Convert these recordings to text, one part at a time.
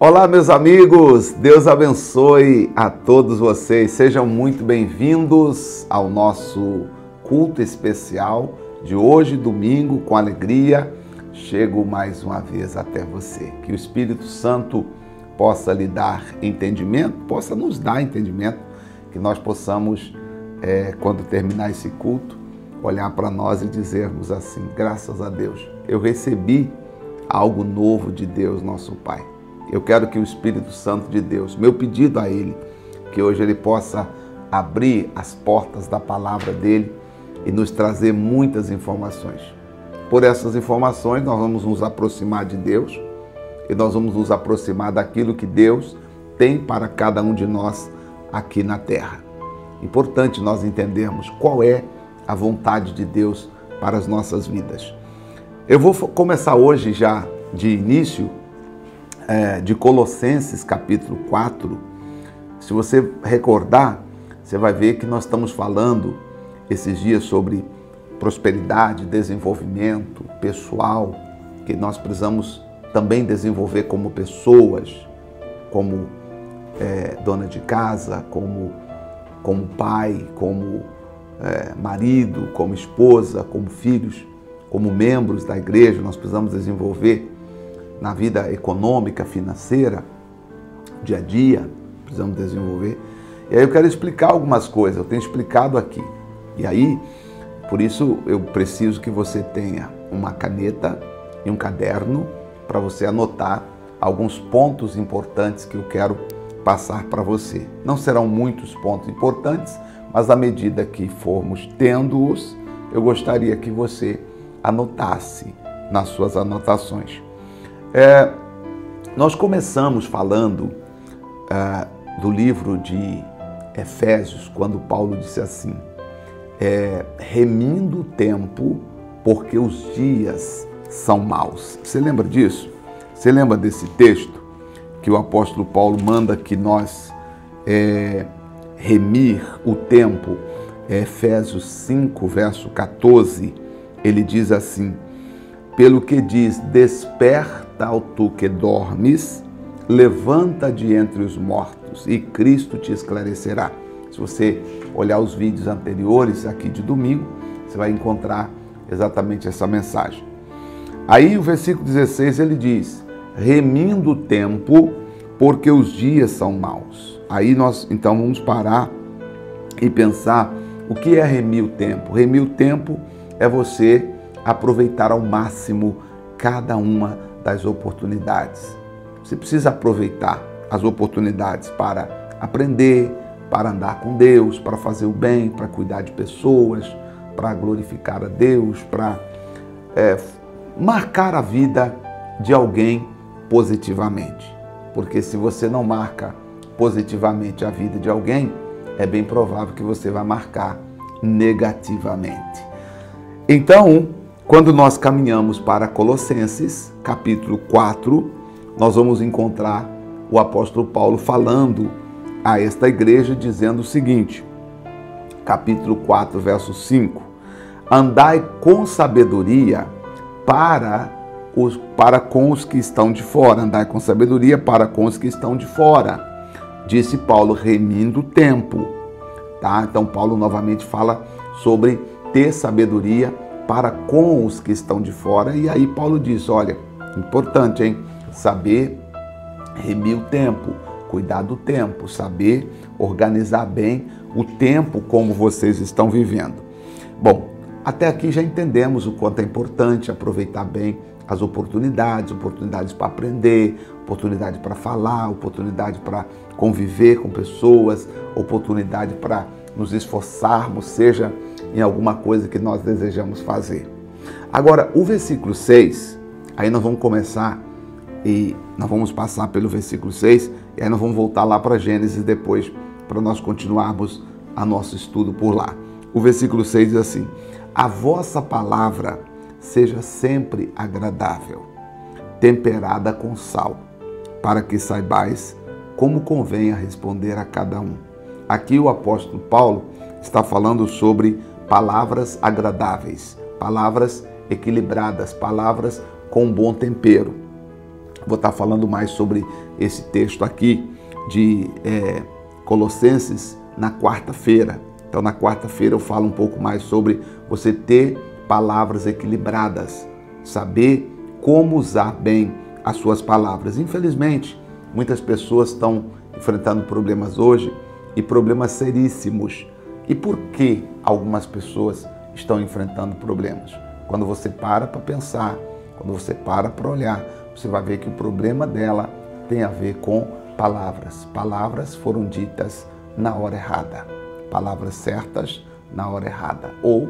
Olá, meus amigos, Deus abençoe a todos vocês. Sejam muito bem-vindos ao nosso culto especial de hoje, domingo, com alegria. Chego mais uma vez até você. Que o Espírito Santo possa lhe dar entendimento, possa nos dar entendimento, que nós possamos, quando terminar esse culto, olhar para nós e dizermos assim: graças a Deus, eu recebi algo novo de Deus, nosso Pai. Eu quero que o Espírito Santo de Deus, meu pedido a Ele, que hoje Ele possa abrir as portas da palavra dEle e nos trazer muitas informações. Por essas informações, nós vamos nos aproximar de Deus e nós vamos nos aproximar daquilo que Deus tem para cada um de nós aqui na terra. Importante nós entendermos qual é a vontade de Deus para as nossas vidas. Eu vou começar hoje já de início de Colossenses capítulo 4. Se você recordar, você vai ver que nós estamos falando esses dias sobre prosperidade, desenvolvimento pessoal, que nós precisamos também desenvolver como pessoas, como dona de casa, como pai, como marido, como esposa, como filhos, como membros da igreja. Nós precisamos desenvolver na vida econômica, financeira, dia a dia, precisamos desenvolver. E aí eu quero explicar algumas coisas, eu tenho explicado aqui. E aí, por isso eu preciso que você tenha uma caneta e um caderno para você anotar alguns pontos importantes que eu quero passar para você. Não serão muitos pontos importantes, mas à medida que formos tendo-os, eu gostaria que você anotasse nas suas anotações. Nós começamos falando do livro de Efésios, quando Paulo disse assim: remindo o tempo, porque os dias são maus. Você lembra disso? Você lembra desse texto que o apóstolo Paulo manda que nós remir o tempo? Efésios 5, verso 14, ele diz assim: pelo que diz, desperta, ó tu que dormes, levanta de entre os mortos e Cristo te esclarecerá. Se você olhar os vídeos anteriores aqui de domingo, você vai encontrar exatamente essa mensagem. Aí o versículo 16 ele diz: remindo o tempo, porque os dias são maus. Aí nós então vamos parar e pensar o que é remir o tempo. Remir o tempo é você aproveitar ao máximo cada uma das oportunidades. Você precisa aproveitar as oportunidades para aprender, para andar com Deus, para fazer o bem, para cuidar de pessoas, para glorificar a Deus, para marcar a vida de alguém positivamente. Porque se você não marca positivamente a vida de alguém, é bem provável que você vai marcar negativamente. Então, quando nós caminhamos para Colossenses, capítulo 4, nós vamos encontrar o apóstolo Paulo falando a esta igreja, dizendo o seguinte, capítulo 4, verso 5, andai com sabedoria para com os que estão de fora, andai com sabedoria para com os que estão de fora, disse Paulo, remindo o tempo. Tá? Então Paulo novamente fala sobre ter sabedoria para com os que estão de fora. E aí Paulo diz, olha, importante, hein? Saber remir o tempo, cuidar do tempo, saber organizar bem o tempo como vocês estão vivendo. Bom, até aqui já entendemos o quanto é importante aproveitar bem as oportunidades para aprender, oportunidade para falar, oportunidade para conviver com pessoas, oportunidade para nos esforçarmos, seja em alguma coisa que nós desejamos fazer. Agora, o versículo 6, aí nós vamos começar e nós vamos passar pelo versículo 6 e aí nós vamos voltar lá para Gênesis depois para nós continuarmos a nosso estudo por lá. O versículo 6 diz assim: a vossa palavra seja sempre agradável, temperada com sal, para que saibais como convém a responder a cada um. Aqui o apóstolo Paulo está falando sobre palavras agradáveis, palavras equilibradas, palavras com bom tempero. Vou estar falando mais sobre esse texto aqui de Colossenses na quarta-feira. Então, na quarta-feira eu falo um pouco mais sobre você ter palavras equilibradas, saber como usar bem as suas palavras. Infelizmente, muitas pessoas estão enfrentando problemas hoje e problemas seríssimos. E por que algumas pessoas estão enfrentando problemas? Quando você para pensar, quando você para olhar, você vai ver que o problema dela tem a ver com palavras. Palavras foram ditas na hora errada. Palavras certas na hora errada. Ou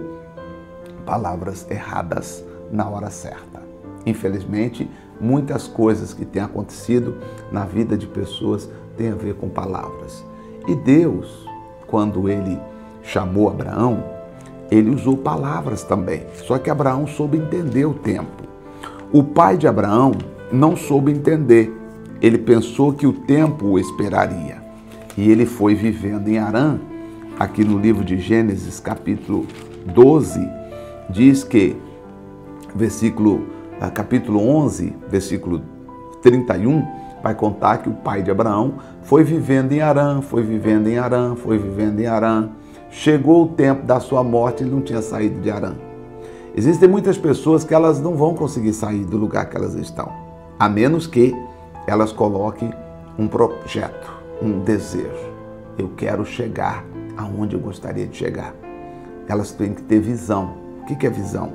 palavras erradas na hora certa. Infelizmente, muitas coisas que têm acontecido na vida de pessoas têm a ver com palavras. E Deus, quando Ele chamou Abraão, Ele usou palavras também. Só que Abraão soube entender o tempo. O pai de Abraão não soube entender. Ele pensou que o tempo o esperaria. E ele foi vivendo em Harã. Aqui no livro de Gênesis, capítulo 12, diz que, capítulo 11, versículo 31, vai contar que o pai de Abraão foi vivendo em Harã, foi vivendo em Harã, foi vivendo em Harã. Chegou o tempo da sua morte, ele não tinha saído de Harã. Existem muitas pessoas que elas não vão conseguir sair do lugar que elas estão, a menos que elas coloquem um projeto, um desejo. Eu quero chegar aonde eu gostaria de chegar. Elas têm que ter visão. O que é visão?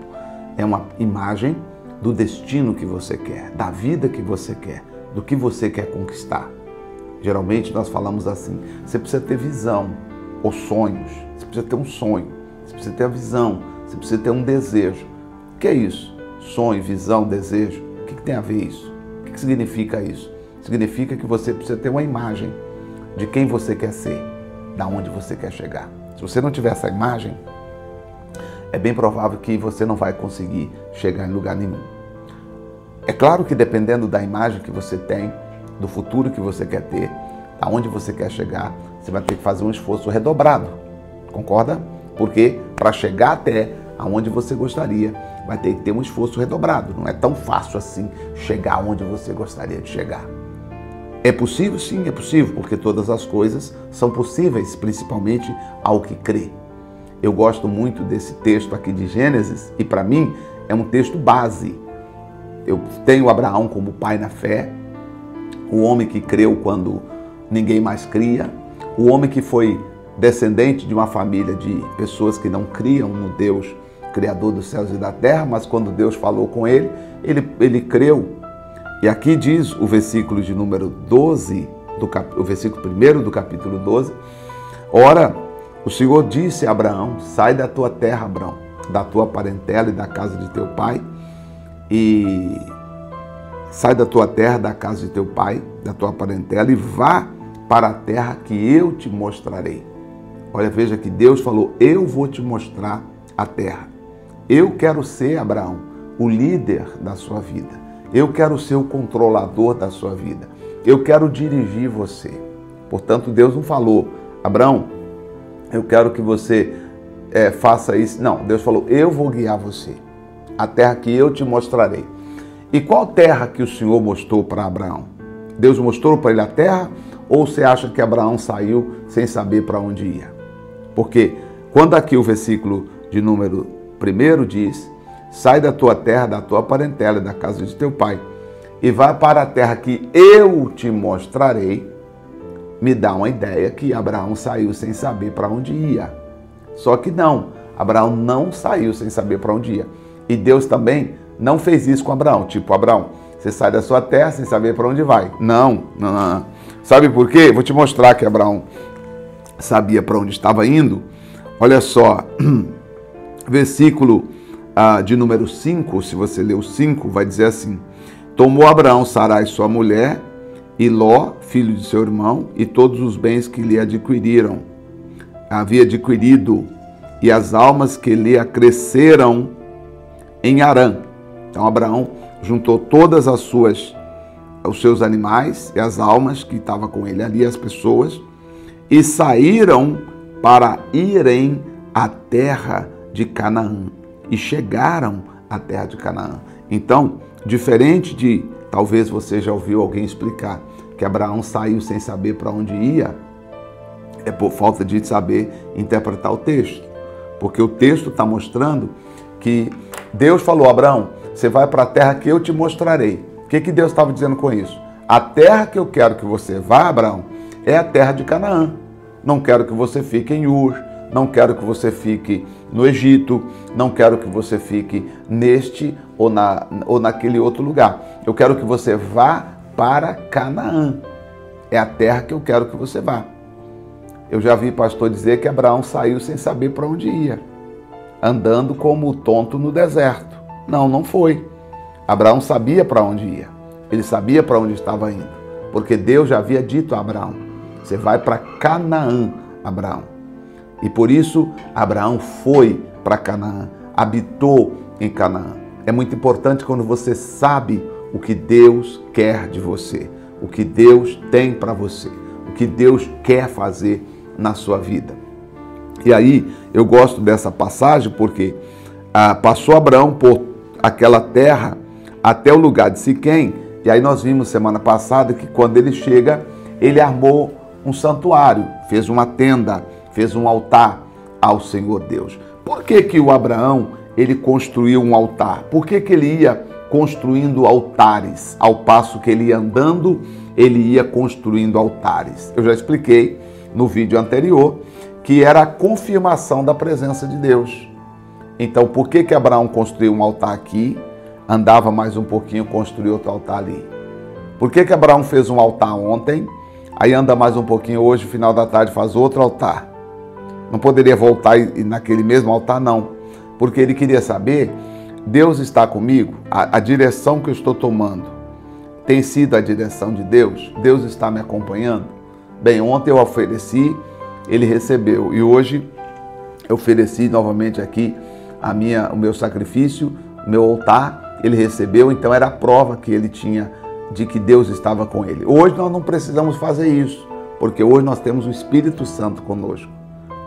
É uma imagem do destino que você quer, da vida que você quer, do que você quer conquistar. Geralmente nós falamos assim, você precisa ter visão ou sonhos, você precisa ter um sonho, você precisa ter a visão, você precisa ter um desejo. O que é isso? Sonho, visão, desejo. O que tem a ver isso? O que significa isso? Significa que você precisa ter uma imagem de quem você quer ser, da onde você quer chegar. Se você não tiver essa imagem, é bem provável que você não vai conseguir chegar em lugar nenhum. É claro que dependendo da imagem que você tem, do futuro que você quer ter, da onde você quer chegar, você vai ter que fazer um esforço redobrado. Concorda? Porque para chegar até aonde você gostaria, vai ter que ter um esforço redobrado. Não é tão fácil assim chegar onde você gostaria de chegar. É possível? Sim, é possível, porque todas as coisas são possíveis, principalmente ao que crê. Eu gosto muito desse texto aqui de Gênesis e para mim é um texto base. Eu tenho Abraão como pai na fé, o homem que creu quando ninguém mais cria, o homem que foi descendente de uma família de pessoas que não criam no Deus Criador dos céus e da terra, mas quando Deus falou com ele, ele creu. E aqui diz o versículo de número 12, o versículo 1 do capítulo 12, ora, o Senhor disse a Abraão, sai da tua terra, Abraão, da tua parentela e da casa de teu pai, e sai da tua terra, da casa de teu pai, da tua parentela, e vá para a terra que eu te mostrarei. Olha, veja que Deus falou, eu vou te mostrar a terra. Eu quero ser, Abraão, o líder da sua vida. Eu quero ser o controlador da sua vida. Eu quero dirigir você. Portanto, Deus não falou, Abraão, eu quero que você faça isso. Não, Deus falou, eu vou guiar você. A terra que eu te mostrarei. E qual terra que o Senhor mostrou para Abraão? Deus mostrou para ele a terra? Ou você acha que Abraão saiu sem saber para onde ia? Porque quando aqui o versículo de número 1 diz, sai da tua terra, da tua parentela e da casa de teu pai, e vai para a terra que eu te mostrarei, me dá uma ideia que Abraão saiu sem saber para onde ia. Só que não, Abraão não saiu sem saber para onde ia. E Deus também não fez isso com Abraão. Tipo, Abraão, você sai da sua terra sem saber para onde vai. Não. Sabe por quê? Vou te mostrar que Abraão sabia para onde estava indo. Olha só, versículo de número 5, se você ler o 5, vai dizer assim, tomou Abraão Sarai sua mulher, e Ló, filho de seu irmão, e todos os bens que lhe havia adquirido, e as almas que lhe acresceram em Harã. Então Abraão juntou todas os seus animais e as almas que estavam com ele ali, as pessoas, e saíram para irem à terra de Canaã. E chegaram à terra de Canaã. Então, diferente de Talvez você já ouviu alguém explicar que Abraão saiu sem saber para onde ia. É por falta de saber interpretar o texto. Porque o texto está mostrando que Deus falou: Abraão, você vai para a terra que eu te mostrarei. O que Deus estava dizendo com isso? A terra que eu quero que você vá, Abraão, é a terra de Canaã. Não quero que você fique em Ur, não quero que você fique no Egito, não quero que você fique neste ou naquele outro lugar. Eu quero que você vá para Canaã. É a terra que eu quero que você vá. Eu já vi pastor dizer que Abraão saiu sem saber para onde ia, andando como tonto no deserto. Não, não foi. Abraão sabia para onde ia. Ele sabia para onde estava indo, porque Deus já havia dito a Abraão: você vai para Canaã, Abraão. E por isso Abraão foi para Canaã, habitou em Canaã. É muito importante quando você sabe o que Deus quer de você, o que Deus tem para você, o que Deus quer fazer na sua vida. E aí eu gosto dessa passagem porque passou Abraão por aquela terra até o lugar de Siquém, e aí nós vimos semana passada que quando ele chega, ele armou um santuário, fez uma tenda, fez um altar ao Senhor Deus. Por que o Abraão ele construiu um altar? Por que ele ia construindo altares? Ao passo que ele ia andando, ele ia construindo altares. Eu já expliquei no vídeo anterior que era a confirmação da presença de Deus. Então, por que Abraão construiu um altar aqui, andava mais um pouquinho, construiu outro altar ali? Por que Abraão fez um altar ontem, aí anda mais um pouquinho hoje, final da tarde faz outro altar? Não poderia voltar naquele mesmo altar? Não. Porque ele queria saber, Deus está comigo? A direção que eu estou tomando tem sido a direção de Deus? Deus está me acompanhando? Bem, ontem eu ofereci, ele recebeu. E hoje eu ofereci novamente aqui o meu sacrifício, o meu altar, ele recebeu. Então era a prova que ele tinha de que Deus estava com ele. Hoje nós não precisamos fazer isso, porque hoje nós temos o Espírito Santo conosco.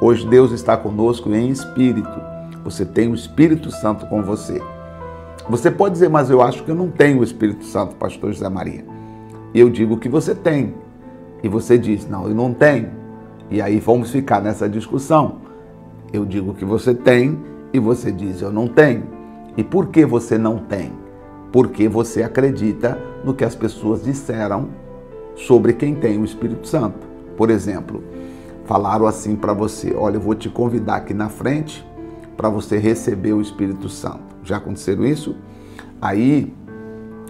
Hoje Deus está conosco em espírito. Você tem o Espírito Santo com você. Você pode dizer, mas eu acho que eu não tenho o Espírito Santo, pastor José Maria. E eu digo que você tem. E você diz, não, eu não tenho. E aí vamos ficar nessa discussão. Eu digo que você tem e você diz, eu não tenho. E por que você não tem? Porque você acredita no que as pessoas disseram sobre quem tem o Espírito Santo. Por exemplo, falaram assim para você, olha, eu vou te convidar aqui na frente para você receber o Espírito Santo. Já aconteceu isso? Aí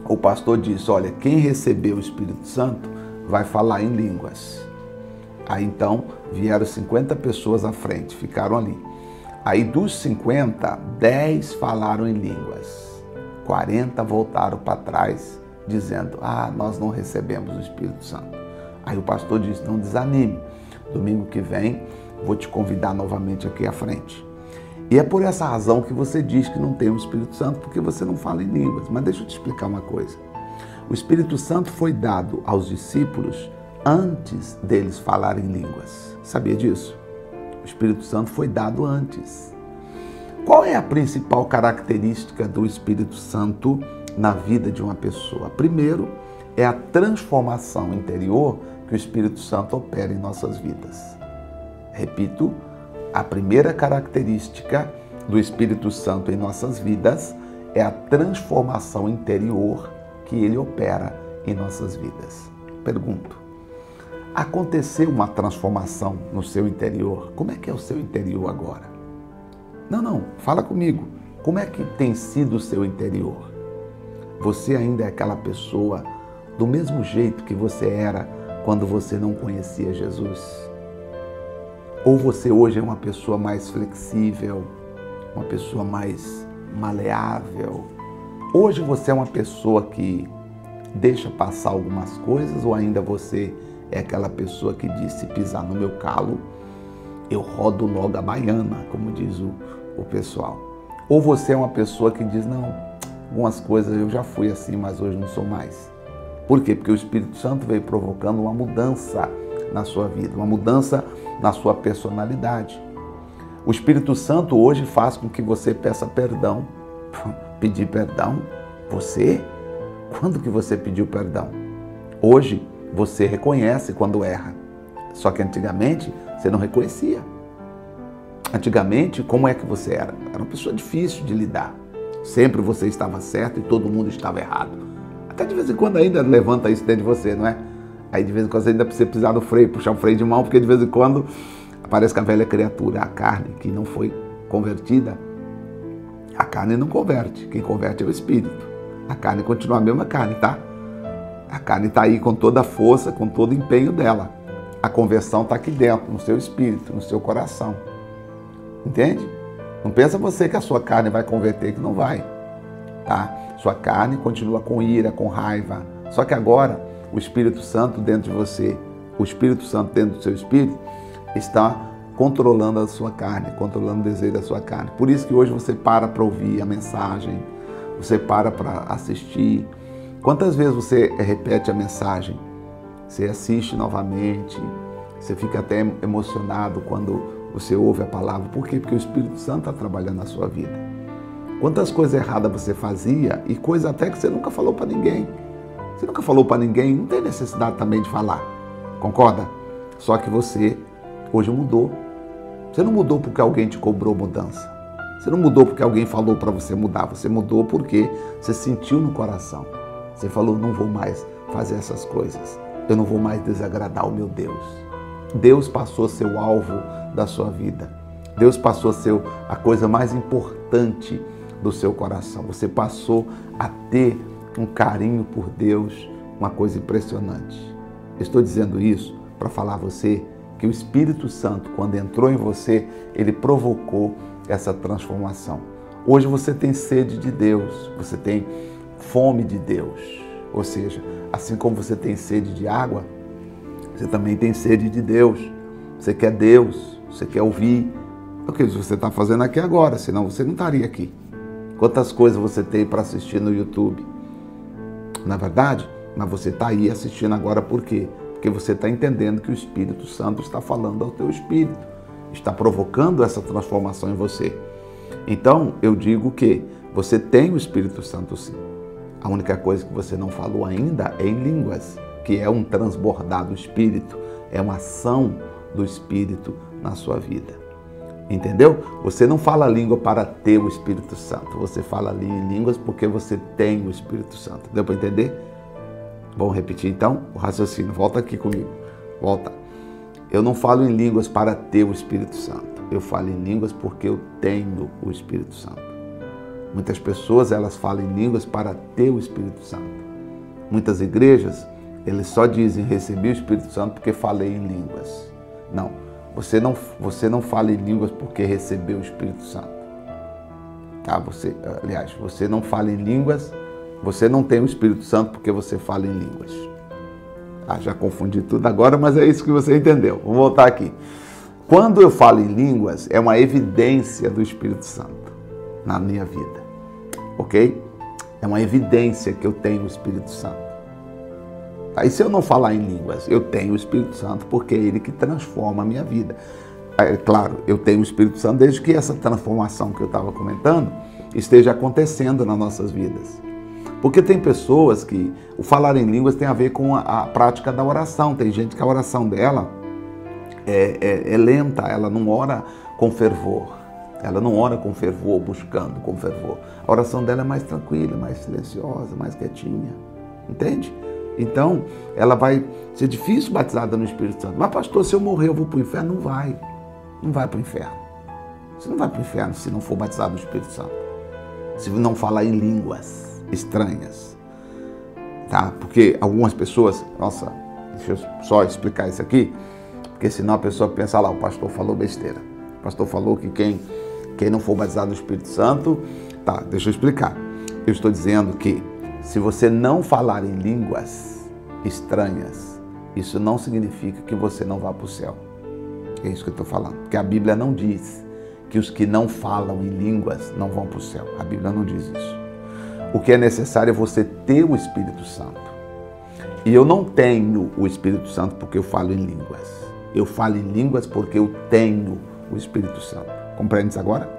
o pastor disse, olha, quem recebeu o Espírito Santo vai falar em línguas. Aí então vieram 50 pessoas à frente, ficaram ali. Aí dos 50, 10 falaram em línguas. 40 voltaram para trás, dizendo, nós não recebemos o Espírito Santo. Aí o pastor disse, não desanime, domingo que vem vou te convidar novamente aqui à frente. E é por essa razão que você diz que não tem o Espírito Santo, porque você não fala em línguas. Mas deixa eu te explicar uma coisa. O Espírito Santo foi dado aos discípulos antes deles falarem línguas. Sabia disso? O Espírito Santo foi dado antes. Qual é a principal característica do Espírito Santo na vida de uma pessoa? Primeiro, é a transformação interior que o Espírito Santo opera em nossas vidas. Repito, a primeira característica do Espírito Santo em nossas vidas é a transformação interior que ele opera em nossas vidas. Pergunto, aconteceu uma transformação no seu interior? Como é que é o seu interior agora? Não, fala comigo. Como é que tem sido o seu interior? Você ainda é aquela pessoa do mesmo jeito que você era quando você não conhecia Jesus? Ou você hoje é uma pessoa mais flexível, uma pessoa mais maleável? Hoje você é uma pessoa que deixa passar algumas coisas ou ainda você é aquela pessoa que diz, se pisar no meu calo, eu rodo logo a baiana, como diz o pessoal? Ou você é uma pessoa que diz, não, algumas coisas eu já fui assim, mas hoje não sou mais. Por quê? Porque o Espírito Santo veio provocando uma mudança na sua vida, uma mudança na sua personalidade. O Espírito Santo hoje faz com que você peça perdão. Pedir perdão? Você? Quando que você pediu perdão? Hoje você reconhece quando erra. Só que antigamente você não reconhecia. Antigamente, como é que você era? Era uma pessoa difícil de lidar. Sempre você estava certo e todo mundo estava errado. Até de vez em quando ainda levanta isso dentro de você, não é? Aí de vez em quando você ainda precisa precisar do freio, puxar o freio de mão, porque de vez em quando aparece que a velha criatura, a carne, que não foi convertida. A carne não converte, quem converte é o Espírito. A carne continua a mesma carne, tá? A carne está aí com toda a força, com todo o empenho dela. A conversão está aqui dentro, no seu espírito, no seu coração. Entende? Não pensa você que a sua carne vai converter, que não vai. Tá? Sua carne continua com ira, com raiva. Só que agora, o Espírito Santo dentro de você, o Espírito Santo dentro do seu espírito, está controlando a sua carne, controlando o desejo da sua carne. Por isso que hoje você para ouvir a mensagem, você para assistir. Quantas vezes você repete a mensagem? Você assiste novamente, você fica até emocionado quando você ouve a palavra. Por quê? Porque o Espírito Santo está trabalhando na sua vida. Quantas coisas erradas você fazia e coisas até que você nunca falou para ninguém. Você nunca falou para ninguém, não tem necessidade também de falar. Concorda? Só que você hoje mudou. Você não mudou porque alguém te cobrou mudança. Você não mudou porque alguém falou para você mudar. Você mudou porque você sentiu no coração. Você falou, não vou mais fazer essas coisas. Eu não vou mais desagradar o meu Deus. Deus passou a ser o alvo da sua vida. Deus passou a ser a coisa mais importante do seu coração. Você passou a ter um carinho por Deus, uma coisa impressionante. Estou dizendo isso para falar a você que o Espírito Santo, quando entrou em você, ele provocou essa transformação. Hoje você tem sede de Deus, você tem fome de Deus. Ou seja, assim como você tem sede de água, você também tem sede de Deus. Você quer Deus, você quer ouvir. É o que você está fazendo aqui agora, senão você não estaria aqui. Quantas coisas você tem para assistir no YouTube? Na verdade, mas você está aí assistindo agora por quê? Porque você está entendendo que o Espírito Santo está falando ao teu espírito, está provocando essa transformação em você. Então, eu digo que você tem o Espírito Santo sim. A única coisa que você não falou ainda é em línguas, que é um transbordar do Espírito, é uma ação do Espírito na sua vida. Entendeu? Você não fala a língua para ter o Espírito Santo, você fala ali em línguas porque você tem o Espírito Santo. Deu para entender? Vamos repetir então o raciocínio. Volta aqui comigo. Volta. Eu não falo em línguas para ter o Espírito Santo. Eu falo em línguas porque eu tenho o Espírito Santo. Muitas pessoas, elas falam em línguas para ter o Espírito Santo. Muitas igrejas, eles só dizem recebi o Espírito Santo porque falei em línguas. Não, você não fala em línguas porque recebeu o Espírito Santo. Tá? Você não fala em línguas, você não tem o Espírito Santo porque você fala em línguas. Já confundi tudo agora, mas é isso que você entendeu. Vamos voltar aqui. Quando eu falo em línguas, é uma evidência do Espírito Santo na minha vida. Ok? É uma evidência que eu tenho o Espírito Santo. Aí se eu não falar em línguas, eu tenho o Espírito Santo porque é Ele que transforma a minha vida. É claro, eu tenho o Espírito Santo desde que essa transformação que eu estava comentando esteja acontecendo nas nossas vidas. Porque tem pessoas que o falar em línguas tem a ver com a prática da oração. Tem gente que a oração dela é lenta, ela não ora com fervor. Ela não ora com fervor, buscando com fervor. A oração dela é mais tranquila, mais silenciosa, mais quietinha. Entende? Então, ela vai ser difícil batizada no Espírito Santo. Mas, pastor, se eu morrer, eu vou para o inferno? Não vai. Não vai para o inferno. Você não vai para o inferno se não for batizado no Espírito Santo. Se não falar em línguas estranhas. Tá? Porque algumas pessoas... Nossa, deixa eu só explicar isso aqui. Porque senão a pessoa pensa lá, o pastor falou besteira. O pastor falou que quem não for batizado no Espírito Santo... Tá, deixa eu explicar. Eu estou dizendo que se você não falar em línguas estranhas, isso não significa que você não vá para o céu. É isso que eu estou falando. Porque a Bíblia não diz que os que não falam em línguas não vão para o céu. A Bíblia não diz isso. O que é necessário é você ter o Espírito Santo. E eu não tenho o Espírito Santo porque eu falo em línguas. Eu falo em línguas porque eu tenho o Espírito Santo. Compreende isso agora?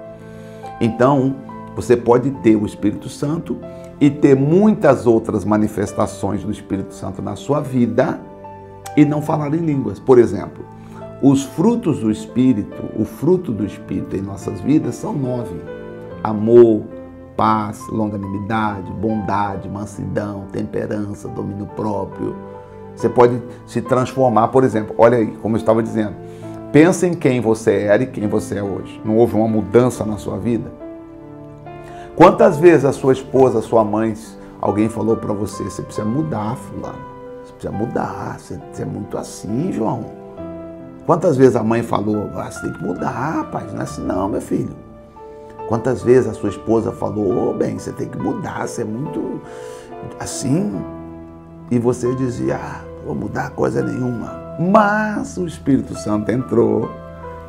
Então, você pode ter o Espírito Santo e ter muitas outras manifestações do Espírito Santo na sua vida e não falar em línguas. Por exemplo, os frutos do Espírito, o fruto do Espírito em nossas vidas são 9. Amor, paz, longanimidade, bondade, mansidão, temperança, domínio próprio. Você pode se transformar, por exemplo, olha aí, como eu estava dizendo, pensa em quem você era e quem você é hoje. Não houve uma mudança na sua vida? Quantas vezes a sua esposa, a sua mãe, alguém falou para você, você precisa mudar, fulano, você precisa mudar, você é muito assim, João. Quantas vezes a mãe falou, você tem que mudar, rapaz, não é assim não, meu filho. Quantas vezes a sua esposa falou, bem, você tem que mudar, você é muito assim. E você dizia, vou mudar coisa nenhuma. Mas o Espírito Santo entrou.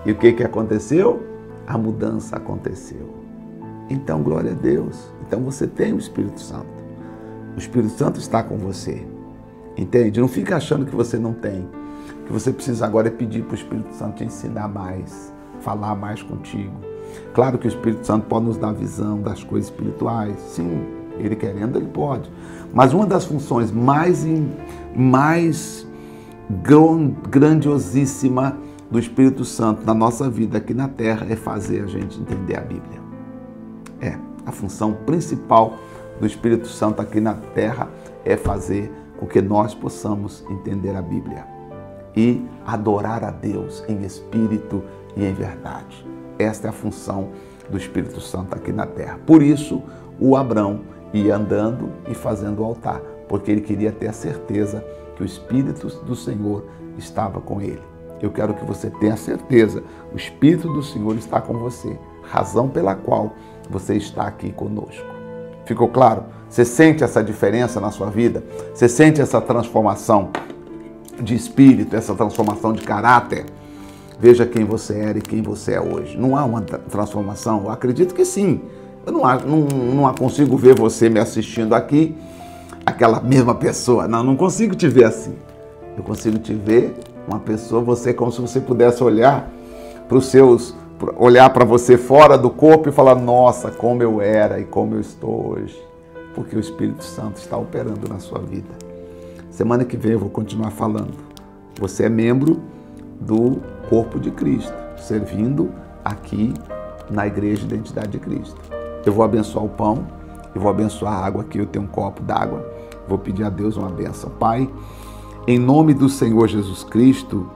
E o que aconteceu? A mudança aconteceu. Então, glória a Deus. Então você tem o Espírito Santo. O Espírito Santo está com você. Entende? Não fica achando que você não tem. O que você precisa agora é pedir para o Espírito Santo te ensinar mais, falar mais contigo. Claro que o Espírito Santo pode nos dar visão das coisas espirituais. Sim, ele querendo, ele pode. Mas uma das funções mais grandiosíssima do Espírito Santo na nossa vida aqui na Terra é fazer a gente entender a Bíblia. A função principal do Espírito Santo aqui na Terra é fazer com que nós possamos entender a Bíblia e adorar a Deus em espírito e em verdade. Esta é a função do Espírito Santo aqui na Terra. Por isso, o Abrão ia andando e fazendo o altar, porque ele queria ter a certeza que o Espírito do Senhor estava com ele. Eu quero que você tenha certeza, o Espírito do Senhor está com você, razão pela qual você está aqui conosco. Ficou claro? Você sente essa diferença na sua vida? Você sente essa transformação de espírito, essa transformação de caráter? Veja quem você era e quem você é hoje. Não há uma transformação? Eu acredito que sim. Eu não consigo ver você me assistindo aqui, aquela mesma pessoa. Não consigo te ver assim. Eu consigo te ver uma pessoa, você como se você pudesse olhar para você fora do corpo e falar, nossa, como eu era e como eu estou hoje. Porque o Espírito Santo está operando na sua vida. Semana que vem eu vou continuar falando. Você é membro do corpo de Cristo, servindo aqui na Igreja Identidade de Cristo. Eu vou abençoar o pão, eu vou abençoar a água aqui, eu tenho um copo d'água, vou pedir a Deus uma bênção. Pai, em nome do Senhor Jesus Cristo,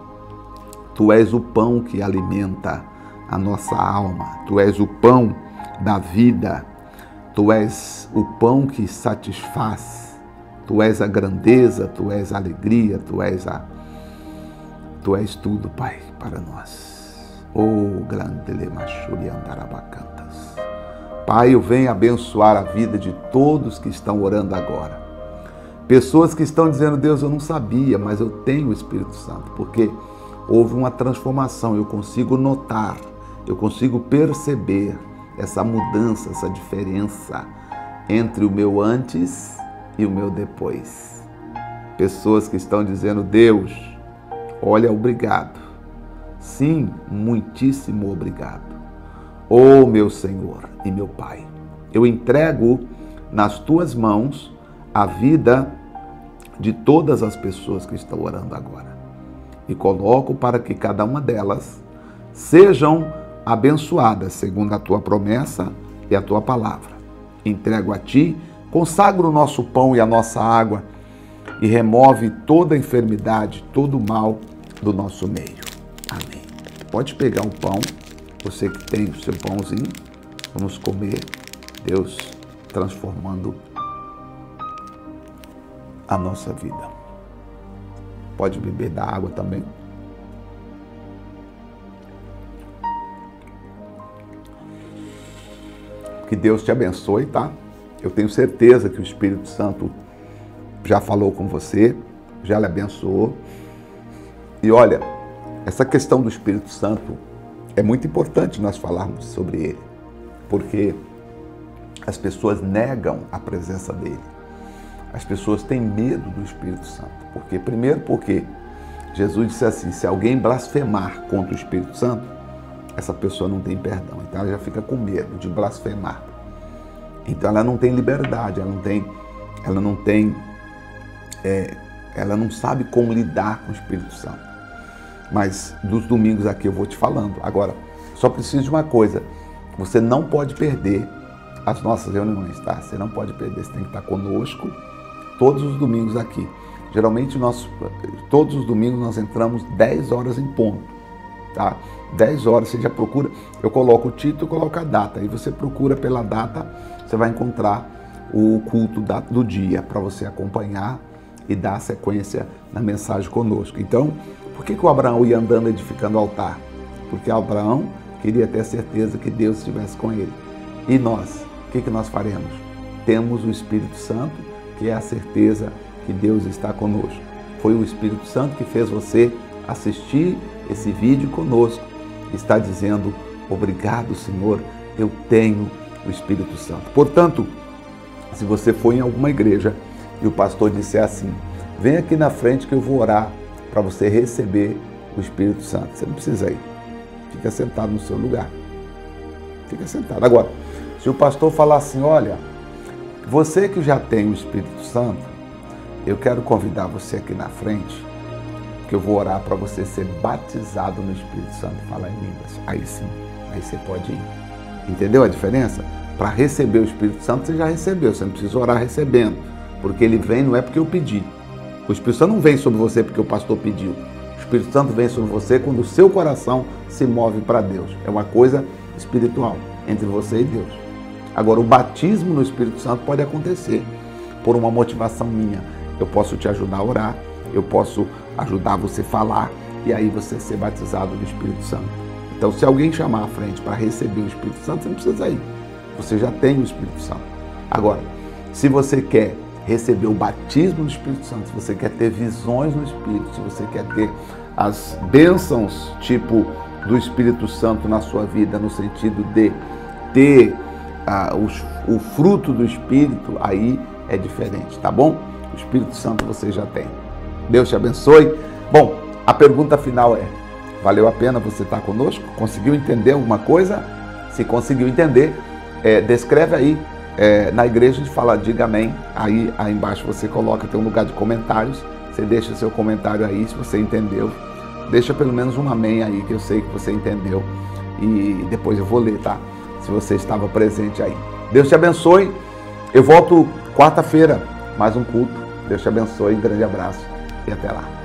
Tu és o pão que alimenta a nossa alma, Tu és o pão da vida, Tu és o pão que satisfaz, Tu és a grandeza, Tu és a alegria, Tu és tudo, Pai, para nós. Oh, grande Lemachuri Andarabacantas. Pai, eu venho abençoar a vida de todos que estão orando agora. Pessoas que estão dizendo, Deus, eu não sabia, mas eu tenho o Espírito Santo, porque houve uma transformação, eu consigo notar, eu consigo perceber essa mudança, essa diferença entre o meu antes e o meu depois. Pessoas que estão dizendo, Deus, olha, obrigado. Sim, muitíssimo obrigado. Oh, meu Senhor e meu Pai, eu entrego nas Tuas mãos a vida de todas as pessoas que estão orando agora. E coloco para que cada uma delas sejam abençoadas segundo a Tua promessa e a Tua palavra. Entrego a Ti, consagro o nosso pão e a nossa água e remove toda a enfermidade, todo o mal do nosso meio. Amém. Pode pegar o pão, você que tem o seu pãozinho, vamos comer, Deus transformando a nossa vida. Pode beber da água também. Que Deus te abençoe, tá? Eu tenho certeza que o Espírito Santo já falou com você, já lhe abençoou. E olha, essa questão do Espírito Santo é muito importante nós falarmos sobre ele, porque as pessoas negam a presença dele. As pessoas têm medo do Espírito Santo. Primeiro porque Jesus disse assim, se alguém blasfemar contra o Espírito Santo, essa pessoa não tem perdão. Então ela já fica com medo de blasfemar. Então ela não tem liberdade, ela não sabe como lidar com o Espírito Santo. Mas dos domingos aqui eu vou te falando. Agora, só preciso de uma coisa, você não pode perder as nossas reuniões, tá? Você não pode perder, você tem que estar conosco todos os domingos aqui. Geralmente, todos os domingos nós entramos 10 horas em ponto, tá? 10 horas, você já procura, eu coloco o título, coloco a data, aí você procura pela data, você vai encontrar o culto do dia para você acompanhar e dar sequência na mensagem conosco. Então, por que o Abraão ia andando edificando o altar? Porque Abraão queria ter certeza que Deus estivesse com ele. E nós, o que nós faremos? Temos o Espírito Santo, que é a certeza que Deus está conosco. Foi o Espírito Santo que fez você assistir esse vídeo conosco. Está dizendo, obrigado, Senhor, eu tenho o Espírito Santo. Portanto, se você for em alguma igreja e o pastor disser assim, vem aqui na frente que eu vou orar para você receber o Espírito Santo. Você não precisa ir. Fica sentado no seu lugar. Fica sentado. Agora, se o pastor falar assim, olha, você que já tem o Espírito Santo, eu quero convidar você aqui na frente, que eu vou orar para você ser batizado no Espírito Santo e falar em línguas. Aí sim, aí você pode ir. Entendeu a diferença? Para receber o Espírito Santo, você já recebeu, você não precisa orar recebendo, porque ele vem não é porque eu pedi. O Espírito Santo não vem sobre você porque o pastor pediu. O Espírito Santo vem sobre você quando o seu coração se move para Deus. É uma coisa espiritual entre você e Deus. Agora, o batismo no Espírito Santo pode acontecer por uma motivação minha. Eu posso te ajudar a orar, eu posso ajudar você a falar e aí você ser batizado no Espírito Santo. Então, se alguém chamar à frente para receber o Espírito Santo, você não precisa ir. Você já tem o Espírito Santo. Agora, se você quer receber o batismo do Espírito Santo, se você quer ter visões no Espírito, se você quer ter as bênçãos tipo do Espírito Santo na sua vida, no sentido de ter o fruto do Espírito, aí é diferente, tá bom? O Espírito Santo você já tem. Deus te abençoe. Bom, a pergunta final é, valeu a pena você estar conosco? Conseguiu entender alguma coisa? Se conseguiu entender, descreve aí na igreja de fala, diga amém. Aí embaixo você coloca, tem um lugar de comentários. Você deixa seu comentário aí, se você entendeu. Deixa pelo menos um amém aí, que eu sei que você entendeu. E depois eu vou ler, tá? Se você estava presente aí. Deus te abençoe. Eu volto quarta-feira, mais um culto. Deus te abençoe, um grande abraço e até lá.